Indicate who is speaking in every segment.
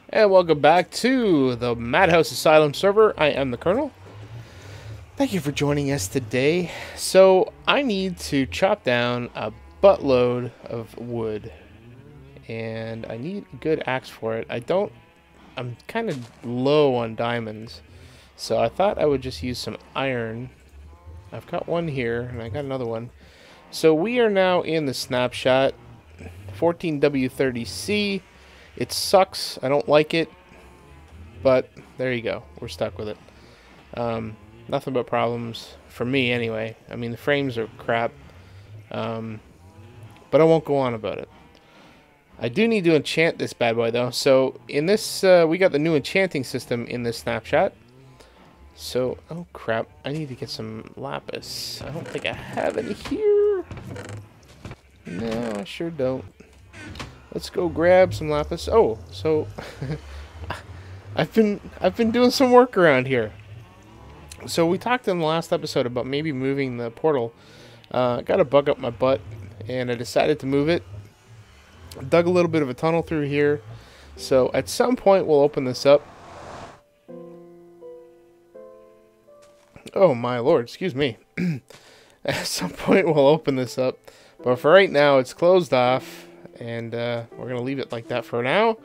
Speaker 1: And welcome back to the Madhouse Asylum server. I am the Colonel. Thank you for joining us today. So, I need to chop down a buttload of wood. And I need a good axe for it. I'm kind of low on diamonds. So I thought I would just use some iron. I've got one here, and I got another one. So we are now in the snapshot 14W30C. It sucks. I don't like it. But there you go. We're stuck with it. Nothing but problems. For me, anyway. I mean, the frames are crap. But I won't go on about it. I do need to enchant this bad boy, though. So, in this, we got the new enchanting system in this snapshot. So, oh crap. I need to get some lapis. I don't think I have any here. No, I sure don't. Let's go grab some lapis. Oh, so I've been doing some work around here. So we talked in the last episode about maybe moving the portal. Got a bug up my butt, and I decided to move it. Dug a little bit of a tunnel through here. So at some point we'll open this up. Oh my lord, excuse me. At some point we'll open this up. But for right now it's closed off. And we're going to leave it like that for now.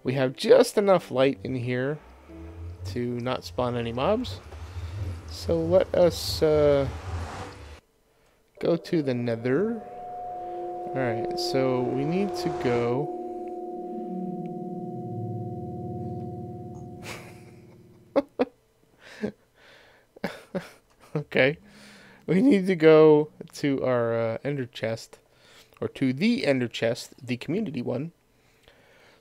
Speaker 1: We have just enough light in here to not spawn any mobs. So let us go to the nether. Alright, so we need to go... Okay. We need to go to our ender chest. Or to the ender chest, the community one,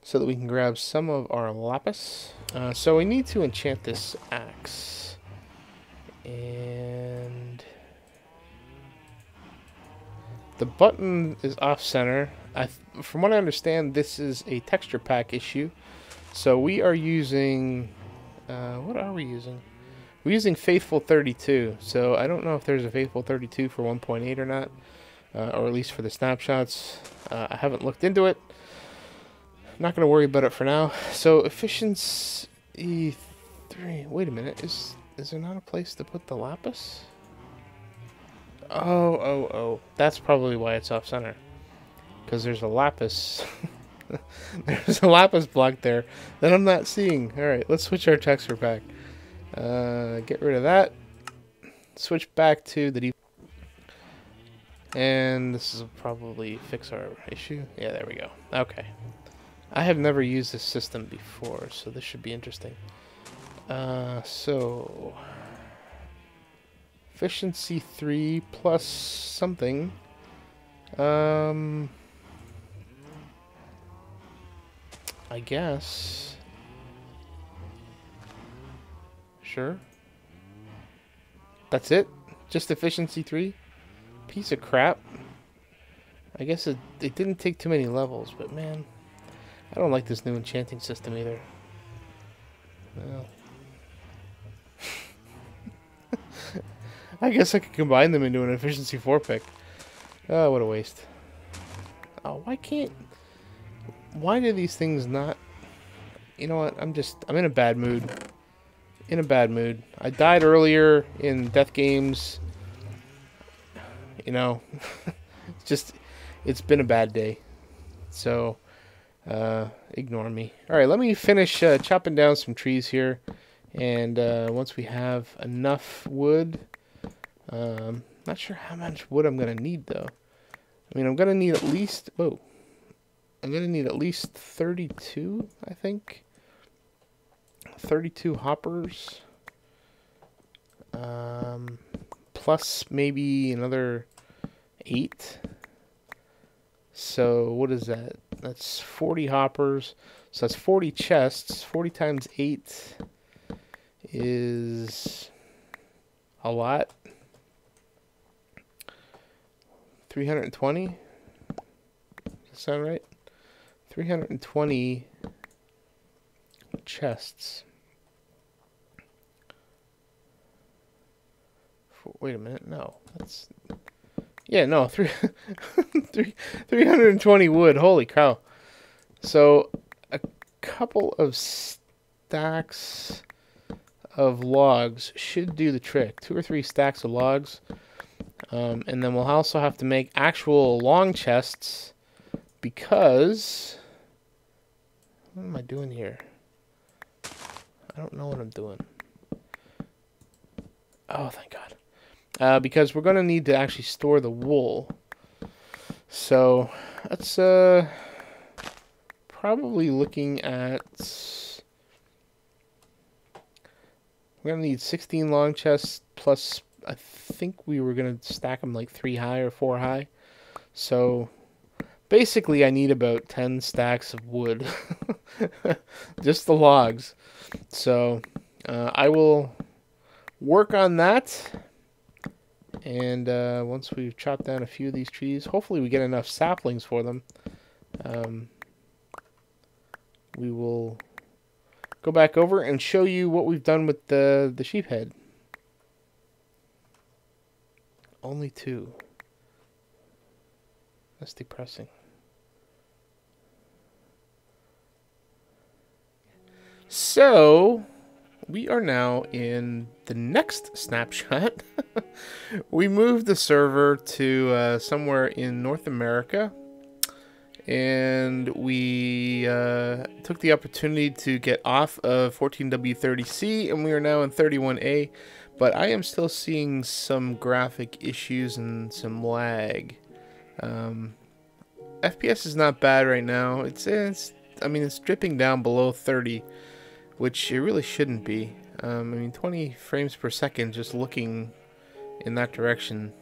Speaker 1: so that we can grab some of our lapis. So we need to enchant this axe. And the button is off center. From what I understand, this is a texture pack issue. So we are using, what are we using? We're using Faithful 32. So I don't know if there's a Faithful 32 for 1.8 or not. Or at least for the snapshots. I haven't looked into it. Not going to worry about it for now. So, efficiency 3. Wait a minute. Is there not a place to put the lapis? Oh. That's probably why it's off center. Because there's a lapis. There's a lapis block there that I'm not seeing. Alright, let's switch our texture pack. Get rid of that. Switch back to the default. And this will probably fix our issue. Yeah, there we go. Okay. I have never used this system before, so this should be interesting. So... Efficiency 3 plus something. I guess. Sure. That's it? Just efficiency 3? Piece of crap. I guess it didn't take too many levels, but man, I don't like this new enchanting system either. Well, I guess I could combine them into an efficiency 4 pick. Oh, what a waste. Oh, why do these things not... You know what, I'm in a bad mood. In a bad mood. I died earlier in Death Games. You know, it's been a bad day. So, ignore me. Alright, let me finish chopping down some trees here. And once we have enough wood, not sure how much wood I'm going to need, though. I mean, I'm going to need at least, I'm going to need at least 32, I think. 32 hoppers. Plus maybe another 8. So what is that? That's 40 hoppers. So that's 40 chests. 40 times 8 is a lot. 320? Does that sound right? 320 chests. Wait a minute, no. That's... Yeah, no, 320 wood. Holy cow. So, a couple of stacks of logs should do the trick. 2 or 3 stacks of logs. And then we'll also have to make actual long chests because... What am I doing here? I don't know what I'm doing. Oh, thank God. Because we're going to need to actually store the wool. So, that's probably looking at... We're going to need 16 long chests plus... I think we were going to stack them like 3 high or 4 high. So, basically I need about 10 stacks of wood. Just the logs. So, I will work on that. And once we've chopped down a few of these trees, hopefully we get enough saplings for them. We will go back over and show you what we've done with the sheep head. Only 2. That's depressing. So, we are now in the next snapshot. We moved the server to somewhere in North America. And we took the opportunity to get off of 14W30C, and we are now in 31A. But I am still seeing some graphic issues and some lag. FPS is not bad right now. I mean, it's dripping down below 30, which it really shouldn't be. I mean, 20 frames per second just looking in that direction.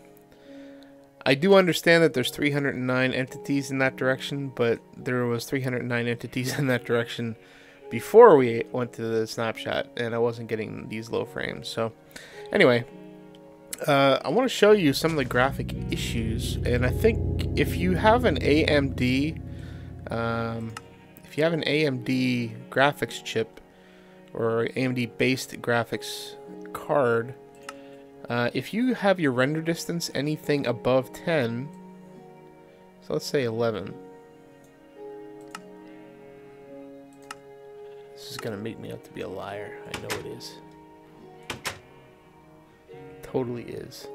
Speaker 1: I do understand that there's 309 entities in that direction, but there was 309 entities in that direction before we went to the snapshot, and I wasn't getting these low frames. So, anyway, I want to show you some of the graphic issues, and I think if you have an AMD, graphics chip or AMD-based graphics card, if you have your render distance anything above 10, so let's say 11. This is going to make me out to be a liar. I know it is. Totally is.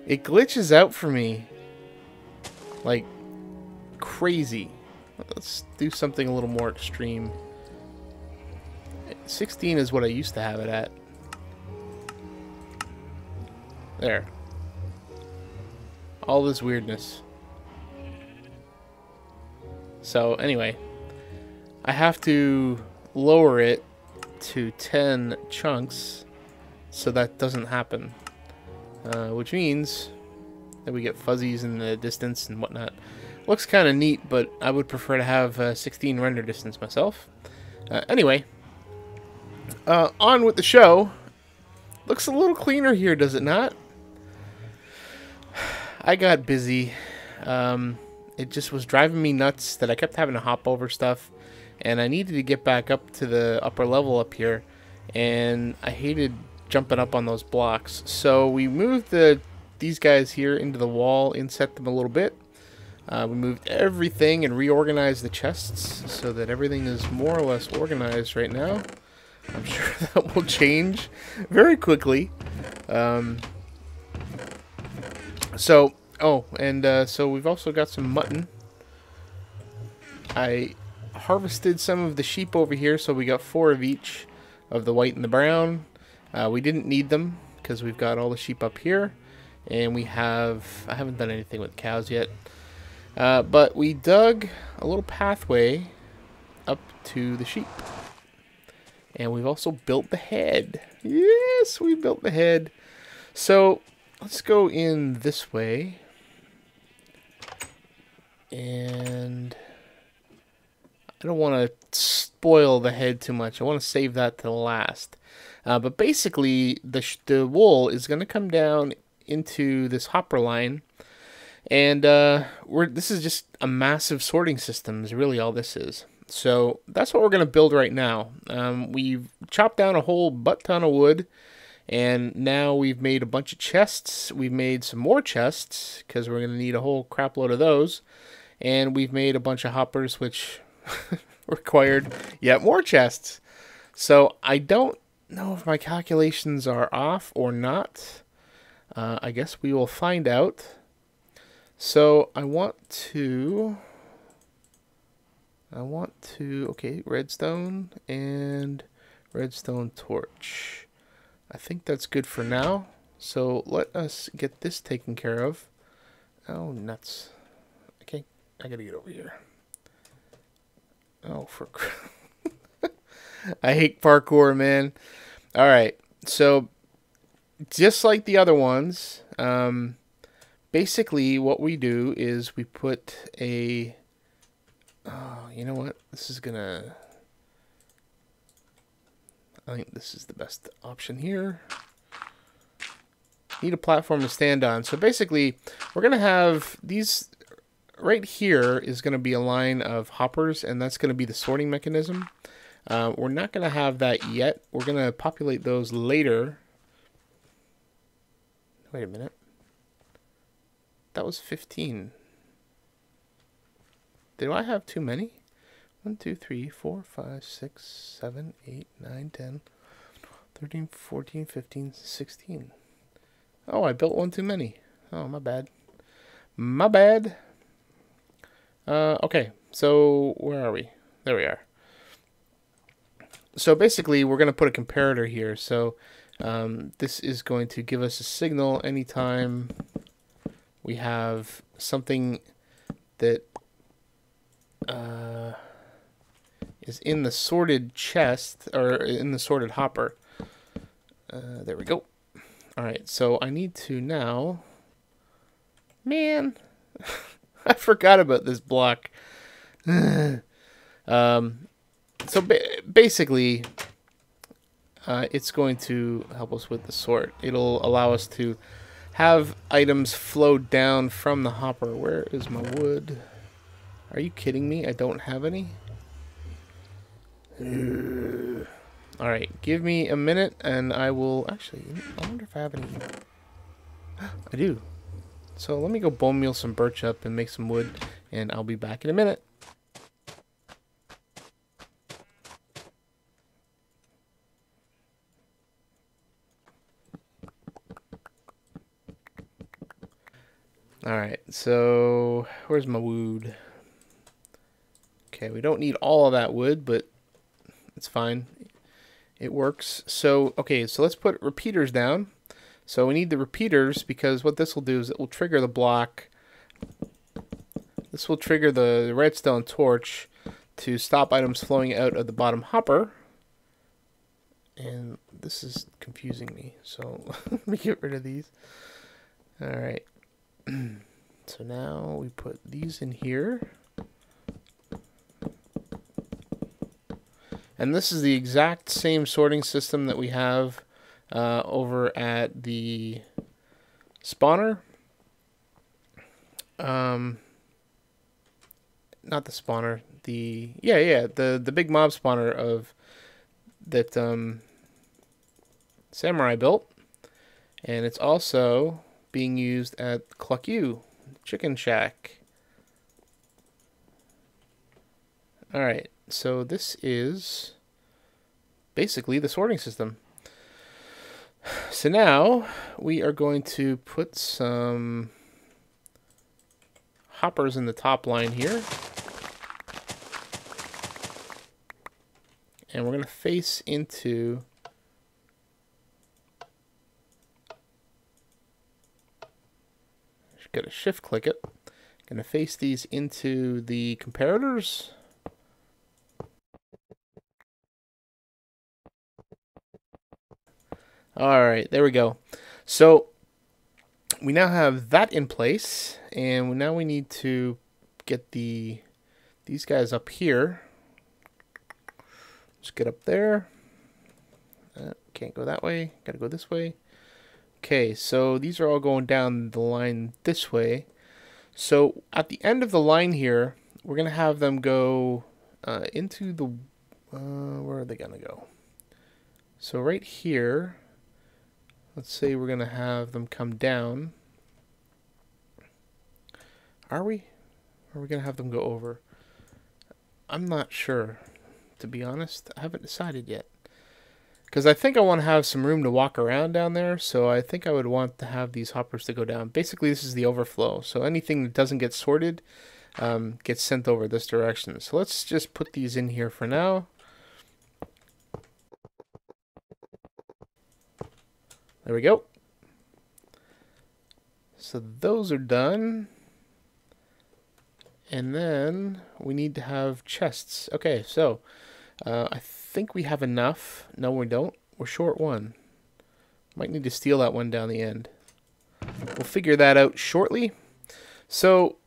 Speaker 1: It glitches out for me like crazy. Let's do something a little more extreme. 16 is what I used to have it at. There. All this weirdness. So anyway, I have to lower it to 10 chunks so that doesn't happen. Which means that we get fuzzies in the distance and whatnot. Looks kind of neat, but I would prefer to have 16 render distance myself. Anyway, on with the show. Looks a little cleaner here, does it not? I got busy. It just was driving me nuts that I kept having to hop over stuff, and I needed to get back up to the upper level up here, and I hated jumping up on those blocks. So we moved these guys here into the wall, inset them a little bit. We moved everything and reorganized the chests so that everything is more or less organized right now. I'm sure that will change very quickly. So we've also got some mutton. I harvested some of the sheep over here, so we got 4 of each of the white and the brown. We didn't need them because we've got all the sheep up here, and I haven't done anything with cows yet. But we dug a little pathway up to the sheep. And we've also built the head. Yes, we built the head. So let's go in this way. And I don't want to spoil the head too much. I want to save that to the last. But basically, the wool is going to come down into this hopper line. And this is just a massive sorting system is really all this is. So that's what we're going to build right now. We've chopped down a whole butt ton of wood, and now we've made a bunch of chests. We've made some more chests because we're going to need a whole crap load of those. And we've made a bunch of hoppers, which required yet more chests. So I don't know if my calculations are off or not. I guess we will find out. So I want to, okay, redstone and redstone torch. I think that's good for now. So let us get this taken care of. Oh, nuts. Okay, I gotta get over here. Oh, for I hate parkour, man. Alright, so just like the other ones, basically what we do is we put a... Oh, you know what? This is gonna... I think this is the best option here. Need a platform to stand on. So basically, we're going to have these... Right here is going to be a line of hoppers, and that's going to be the sorting mechanism. We're not going to have that yet. We're going to populate those later. Wait a minute. That was 15. Did I have too many? 1, 2, 3, 4, 5, 6, 7, 8, 9, 10, 13, 14, 15, 16. Oh, I built one too many. Oh, my bad. My bad. Okay, so where are we? There we are. So basically, we're going to put a comparator here. So this is going to give us a signal anytime we have something that is in the sorted chest, or in the sorted hopper. There we go. Alright, so I need to now... Man, I forgot about this block. So basically, it's going to help us with the sort. It'll allow us to have items flow down from the hopper. Where is my wood? Are you kidding me? I don't have any? Alright, give me a minute and I will... Actually, I wonder if I have any... I do. So let me go bone meal some birch up and make some wood, and I'll be back in a minute. Alright, so where's my wood? Okay, we don't need all of that wood, but it's fine. It works. So, okay, so let's put repeaters down. So we need the repeaters because what this will do is it will trigger the block. This will trigger the redstone torch to stop items flowing out of the bottom hopper. And this is confusing me, so let me get rid of these. Alright. So now we put these in here. And this is the exact same sorting system that we have over at the spawner. Not the spawner. The the big mob spawner of that Samurai built, and it's also being used at Cluck U Chicken Shack. All right. So this is basically the sorting system. So now we are going to put some hoppers in the top line here. And we're going to face into got to shift click it. Going to face these into the comparators. Alright, there we go. So we now have that in place, and now we need to get these guys up here. Just get up there. Can't go that way. Gotta go this way. Okay, so these are all going down the line this way. So at the end of the line here, we're gonna have them go into the where are they gonna go? So right here, let's say we're gonna have them come down. Are we? Or are we gonna have them go over? I'm not sure, to be honest. I haven't decided yet. Because I think I want to have some room to walk around down there, so I think I would want to have these hoppers to go down. Basically, this is the overflow, so anything that doesn't get sorted gets sent over this direction. So let's just put these in here for now. There we go. So those are done. And then we need to have chests. Okay, so I think we have enough. No, we don't. We're short one. Might need to steal that one down the end. We'll figure that out shortly. So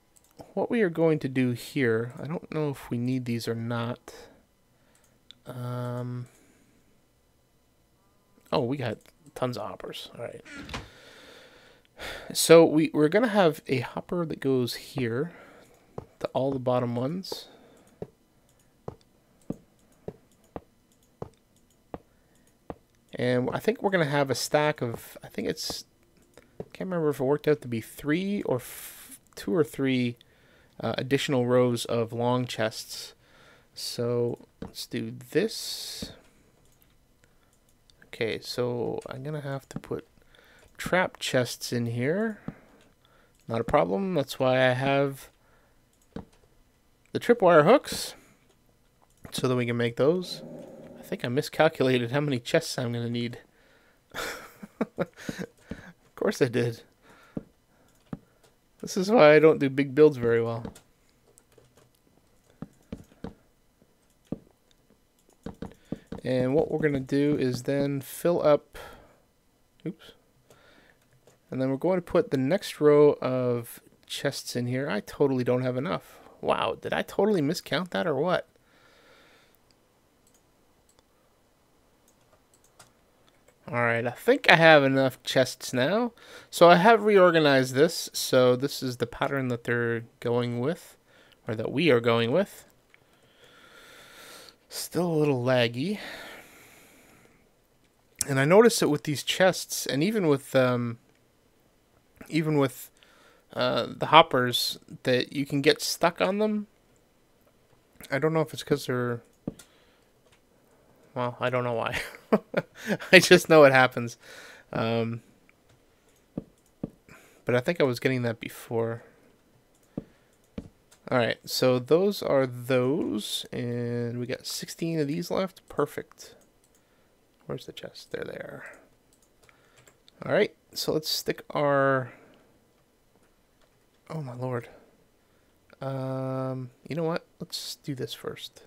Speaker 1: what we are going to do here, I don't know if we need these or not. Oh, we got tons of hoppers. All right. So we're going to have a hopper that goes here to all the bottom ones. And I think we're going to have a stack of, I think it's, I can't remember if it worked out to be 2 or 3 additional rows of long chests. So let's do this. Okay, so I'm going to have to put trap chests in here. Not a problem. That's why I have the tripwire hooks, so that we can make those. I think I miscalculated how many chests I'm going to need. Of course I did. This is why I don't do big builds very well. And what we're going to do is then fill up... Oops. And then we're going to put the next row of chests in here. I totally don't have enough. Wow, did I totally miscount that or what? Alright, I think I have enough chests now. So I have reorganized this. So this is the pattern that they're going with, or that we are going with. Still a little laggy. And I noticed it with these chests, and even with the hoppers, that you can get stuck on them. I don't know if it's because they're... Well, I don't know why. I just know it happens. But I think I was getting that before. Alright, so those are those. And we got 16 of these left. Perfect. Where's the chest? There they are. Alright, so let's stick our... Oh my lord. You know what? Let's do this first.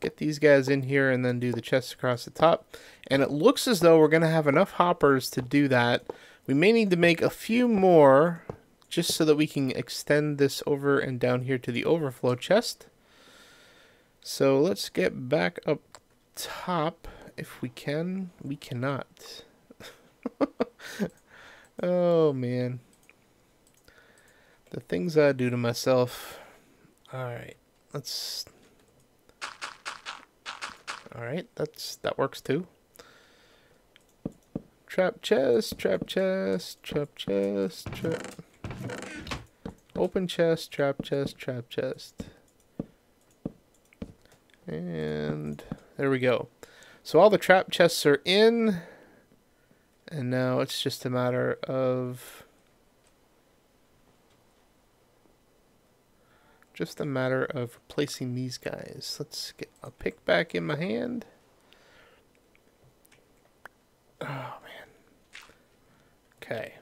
Speaker 1: Get these guys in here and then do the chests across the top. And it looks as though we're going to have enough hoppers to do that. We may need to make a few more just so that we can extend this over and down here to the overflow chest. So let's get back up top if we can. We cannot. Oh man. The things I do to myself. Alright, let's... Alright, that works too. Trap chest, trap chest, trap chest, trap... Open chest, trap chest, trap chest. And there we go. So all the trap chests are in. And now it's just a matter of... placing these guys. Let's get a pick back in my hand. Oh man. Okay.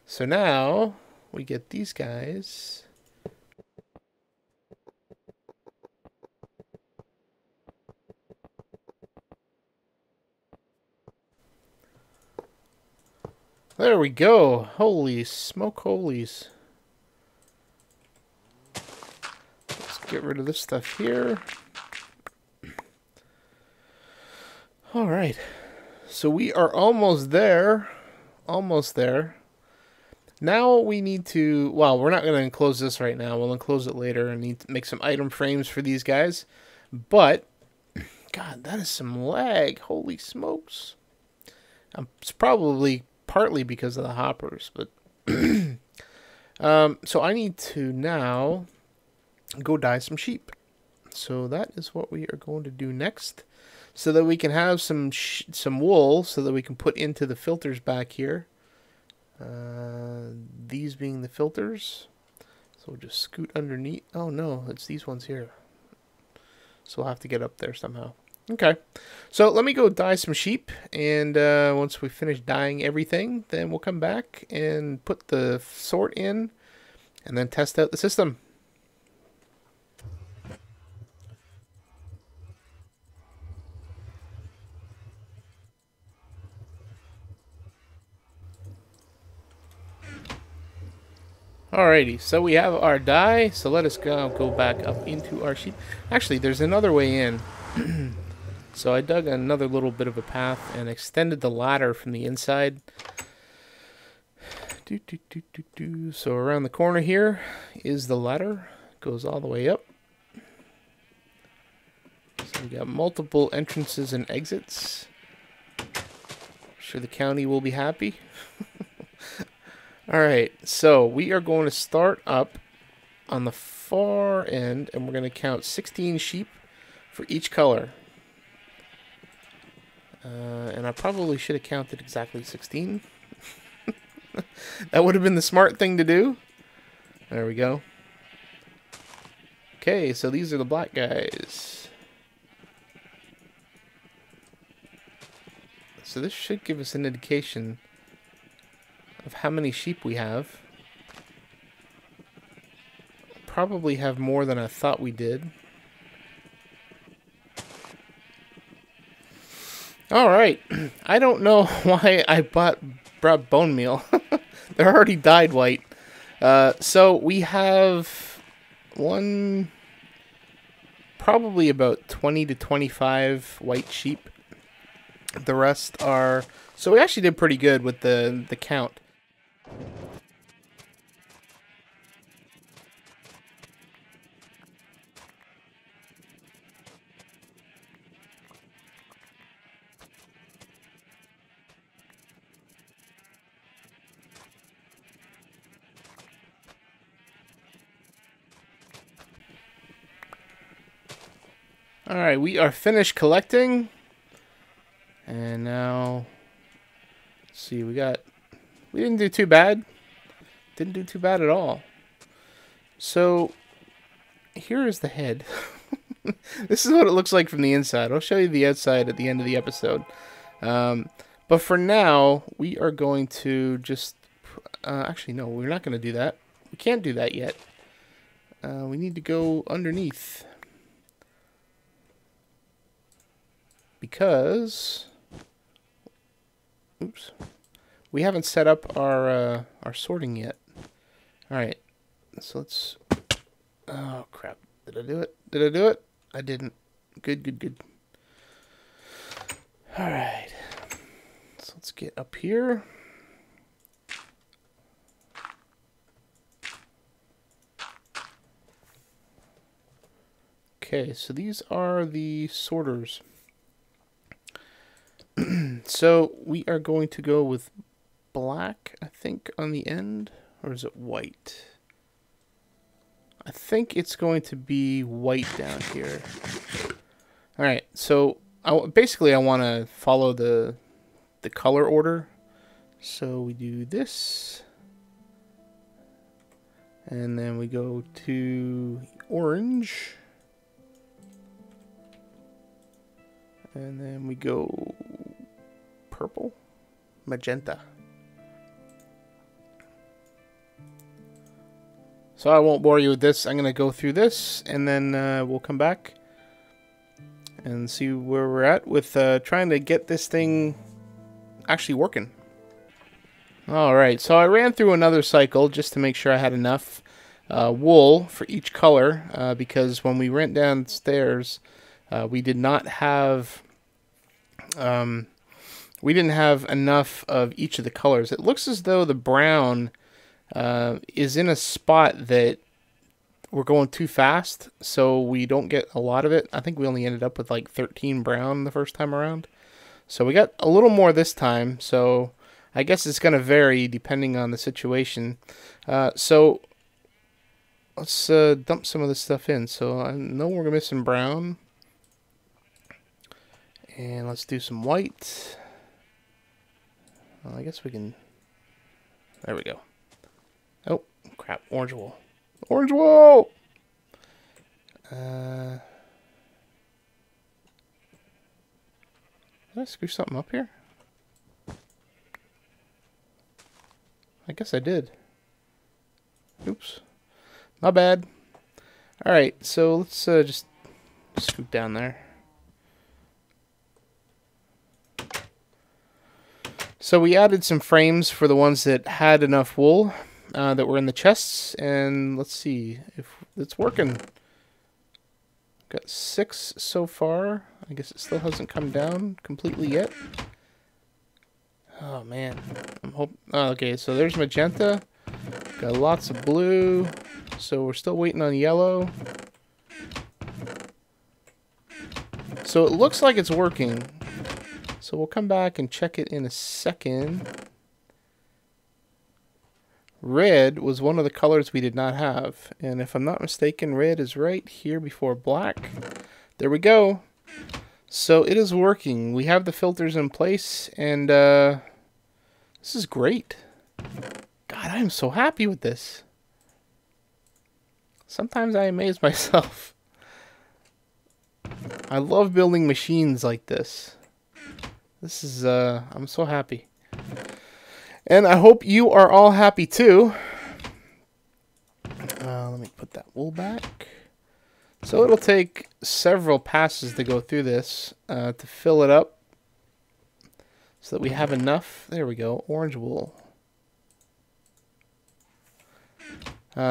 Speaker 1: So now we get these guys. There we go. Holy smoke holies. Get rid of this stuff here. Alright. So we are almost there. Almost there. Now we need to... Well, we're not going to enclose this right now. We'll enclose it later. I need to make some item frames for these guys. But... God, that is some lag. Holy smokes. It's probably partly because of the hoppers. But... so I need to now... go dye some sheep. So that is what we are going to do next, so that we can have some wool, so that we can put into the filters back here. These being the filters. So we'll just scoot underneath. Oh no, it's these ones here. So we'll have to get up there somehow. Okay, so let me go dye some sheep, and once we finish dyeing everything, then we'll come back and put the sort in, and then test out the system. Alrighty, so we have our dye, so let us go back up into our sheep. Actually, there's another way in. So I dug another little bit of a path and extended the ladder from the inside. So around the corner here is the ladder. Goes all the way up. So we got multiple entrances and exits. I'm sure the county will be happy. Alright, so we are going to start up on the far end, and we're going to count 16 sheep for each color. And I probably should have counted exactly 16. That would have been the smart thing to do. There we go. Okay, so these are the black guys. So this should give us an indication of how many sheep we have. Probably have more than I thought we did. Alright, I don't know why I brought bone meal. They're already dyed white. So we have probably about 20 to 25 white sheep. The rest are... So we actually did pretty good with the count. Alright, we are finished collecting. And now, let's see, we didn't do too bad. Didn't do too bad at all. So, here is the head. This is what it looks like from the inside. I'll show you the outside at the end of the episode. But for now, we are going to just... actually, no, we're not going to do that. We can't do that yet. We need to go underneath. Because... Oops. We haven't set up our sorting yet. Alright. So let's... Oh, crap. Did I do it? Did I do it? I didn't. Good, good, good. Alright. So let's get up here. Okay, so these are the sorters. So we are going to go with black, I think, on the end, or is it white? I think it's going to be white down here. All right, so basically I want to follow the color order. So we do this, and then we go to orange, and then we go purple, magenta. So I won't bore you with this. I'm going to go through this, and then we'll come back and see where we're at with trying to get this thing actually working. Alright, so I ran through another cycle just to make sure I had enough wool for each color, because when we went downstairs, we did not have... we didn't have enough of each of the colors. It looks as though the brown is in a spot that we're going too fast, so we don't get a lot of it. I think we only ended up with like 13 brown the first time around. So we got a little more this time, so I guess it's going to vary depending on the situation. So let's dump some of this stuff in. So I know we're missing brown. And let's do some white. Well, I guess we can... There we go. Oh, crap. Orange wool. Orange wool! Did I screw something up here? I guess I did. Oops. Not bad. Alright, so let's just scoot down there. So we added some frames for the ones that had enough wool that were in the chests, and let's see if it's working. Got 6 so far. I guess it still hasn't come down completely yet. Oh man, okay, so there's magenta. Got lots of blue. So we're still waiting on yellow. So it looks like it's working. So we'll come back and check it in a second. Red was one of the colors we did not have. And if I'm not mistaken, red is right here before black. There we go. So it is working. We have the filters in place, and this is great. God, I am so happy with this. Sometimes I amaze myself. I love building machines like this. This is, I'm so happy. And I hope you are all happy too. Let me put that wool back. So it'll take several passes to go through this to fill it up so that we have enough. There we go, orange wool.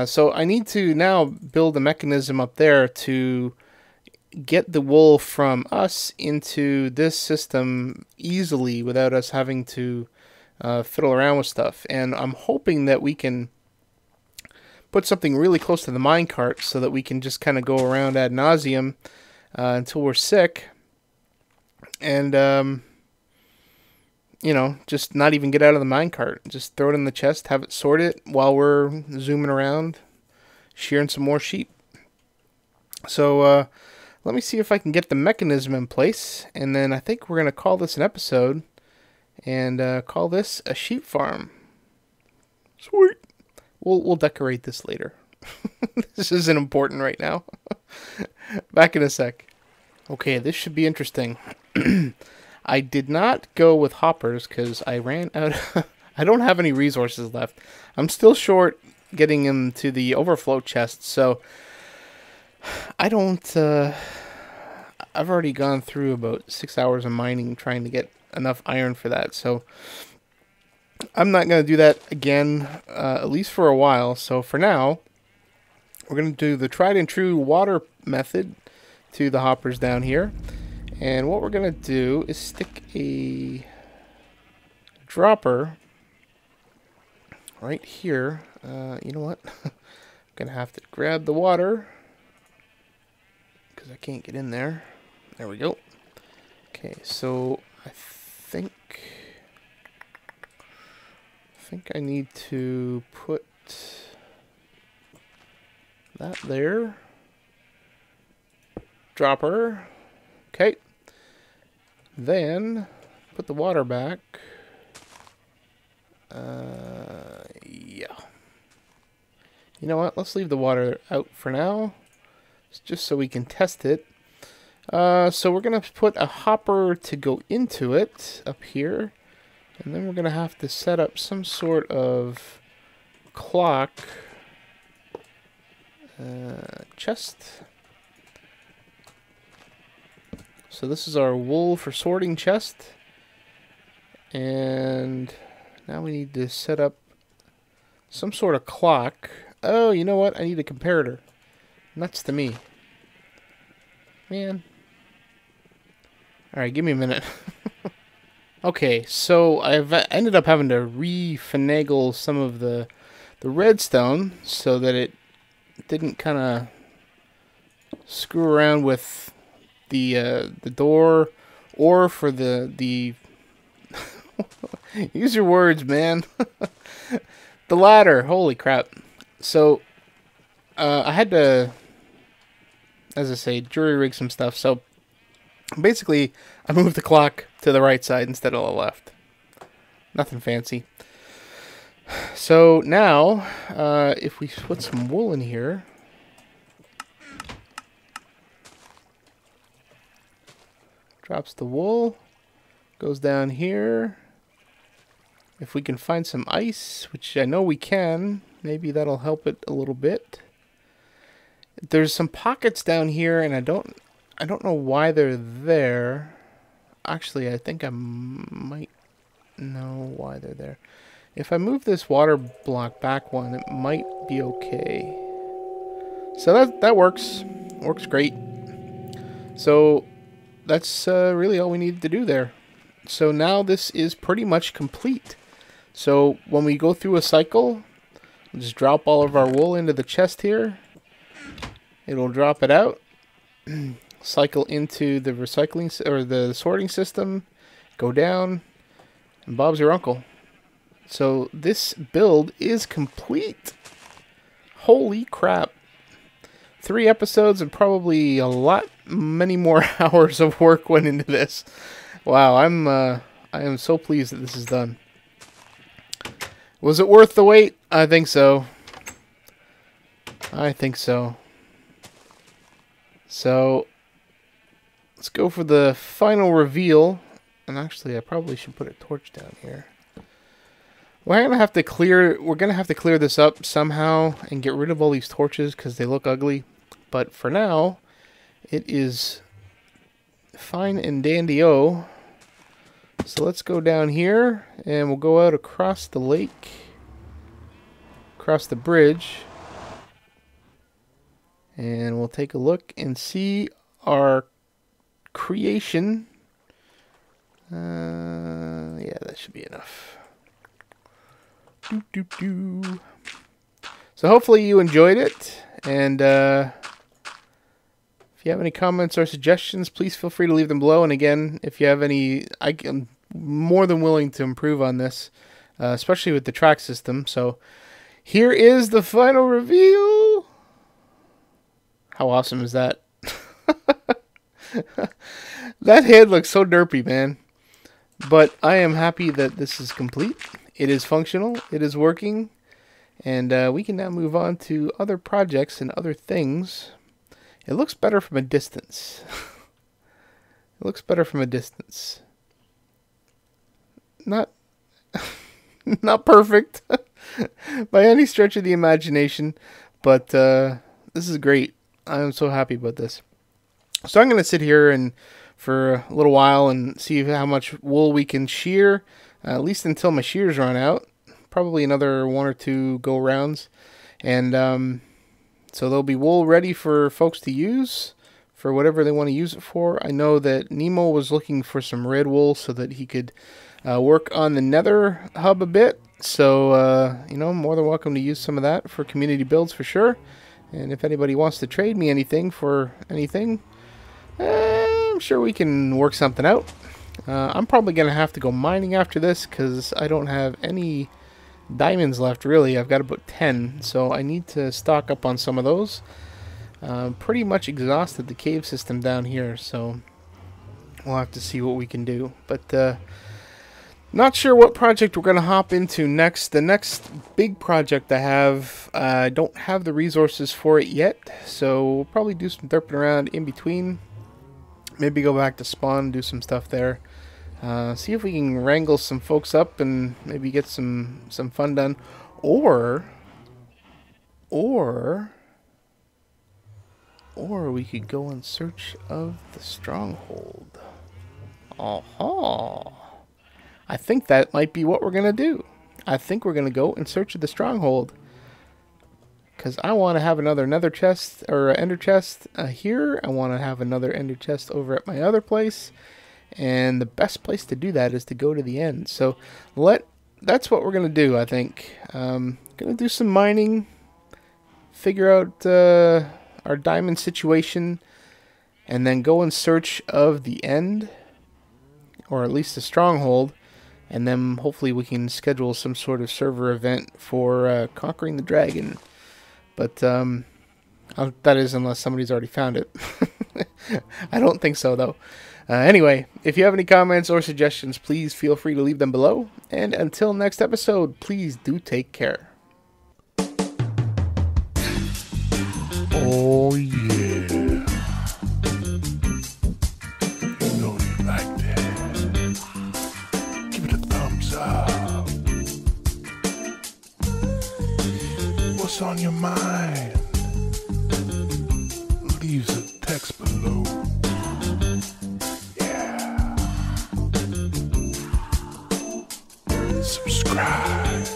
Speaker 1: So I need to now build a mechanism up there to get the wool from us into this system easily without us having to fiddle around with stuff. And I'm hoping that we can put something really close to the minecart so that we can just kind of go around ad nauseum until we're sick. And, you know, just not even get out of the minecart. Just throw it in the chest, have it sort it while we're zooming around, shearing some more sheep. So, let me see if I can get the mechanism in place, and then I think we're going to call this an episode, and call this a sheep farm. Sweet. We'll decorate this later. This isn't important right now. Back in a sec. Okay, this should be interesting. I did not go with hoppers because I ran out. I don't have any resources left. I'm still short getting into the overflow chest, so I don't. I've already gone through about 6 hours of mining trying to get enough iron for that, so I'm not going to do that again, at least for a while. So for now, we're going to do the tried and true water method to the hoppers down here. And what we're going to do is stick a dropper right here. You know what? I'm going to have to grab the water because I can't get in there. There we go. Okay, so I think I need to put that there. Dropper. Okay. Then put the water back. Yeah. You know what? Let's leave the water out for now, just so we can test it. So we're going to put a hopper to go into it up here. And then we're going to have to set up some sort of clock chest. So this is our wool for sorting chest. And now we need to set up some sort of clock. Oh, you know what? I need a comparator. Nuts to me. Man. Alright, give me a minute. Okay, so I've ended up having to re-finagle some of the redstone so that it didn't kind of screw around with the door, or for the use your words, man. The ladder. Holy crap. So I had to, as I say, jury rig some stuff. So basically, I moved the clock to the right side instead of the left. Nothing fancy. So now, if we put some wool in here, drops the wool, goes down here. If we can find some ice, which I know we can, maybe that'll help it a little bit. There's some pockets down here, and I don't know why they're there. Actually, I think I might know why they're there. If I move this water block back one, it might be okay. So that works. Works great. So that's really all we needed to do there. So now this is pretty much complete. So when we go through a cycle, we'll just drop all of our wool into the chest here. It'll drop it out. Cycle into the recycling or the sorting system. Go down. And Bob's your uncle. So this build is complete. Holy crap. 3 episodes and probably many more hours of work went into this. Wow, I am so pleased that this is done. Was it worth the wait? I think so. I think so. So let's go for the final reveal. And actually, I probably should put a torch down here. We're gonna have to clear this up somehow and get rid of all these torches because they look ugly. But for now, it is fine and dandy-o. So let's go down here and we'll go out across the lake, across the bridge, and we'll take a look and see our creation. Yeah, that should be enough. So hopefully you enjoyed it, and if you have any comments or suggestions, please feel free to leave them below. And again, if you have any, I'm more than willing to improve on this, especially with the track system. So here is the final reveal. How awesome is that? That head looks so derpy, man. But I am happy that this is complete. It is functional. It is working. And we can now move on to other projects and other things. It looks better from a distance. It looks better from a distance. Not perfect by any stretch of the imagination, but this is great. I am so happy about this. So I'm going to sit here and for a little while and see how much wool we can shear, at least until my shears run out. Probably another 1 or 2 go rounds, and so there'll be wool ready for folks to use for whatever they want to use it for. I know that Nemo was looking for some red wool so that he could work on the nether hub a bit. So, you know, more than welcome to use some of that for community builds for sure. And if anybody wants to trade me anything for anything, I'm sure we can work something out. I'm probably going to have to go mining after this because I don't have any diamonds left, really. I've got about 10, so I need to stock up on some of those. Pretty much exhausted the cave system down here, so we'll have to see what we can do. But not sure what project we're going to hop into next. The next big project I don't have the resources for it yet, so we'll probably do some derping around in between. Maybe go back to spawn, do some stuff there. See if we can wrangle some folks up and maybe get some fun done. Or we could go in search of the stronghold. Aha! I think that might be what we're going to do. I think we're going to go in search of the stronghold. Because I want to have another nether chest, or ender chest here. I want to have another ender chest over at my other place. And the best place to do that is to go to the end. So that's what we're going to do, I think. Going to do some mining. Figure out our diamond situation. And then go in search of the end. Or at least a stronghold. And then hopefully we can schedule some sort of server event for conquering the dragon. But That is, unless somebody's already found it. I don't think so, though. Anyway, if you have any comments or suggestions, please feel free to leave them below. And until next episode, please do take care.
Speaker 2: Oh yeah. You know you like that. Give it a thumbs up. What's on your mind? Leave a text below. Yeah. Subscribe.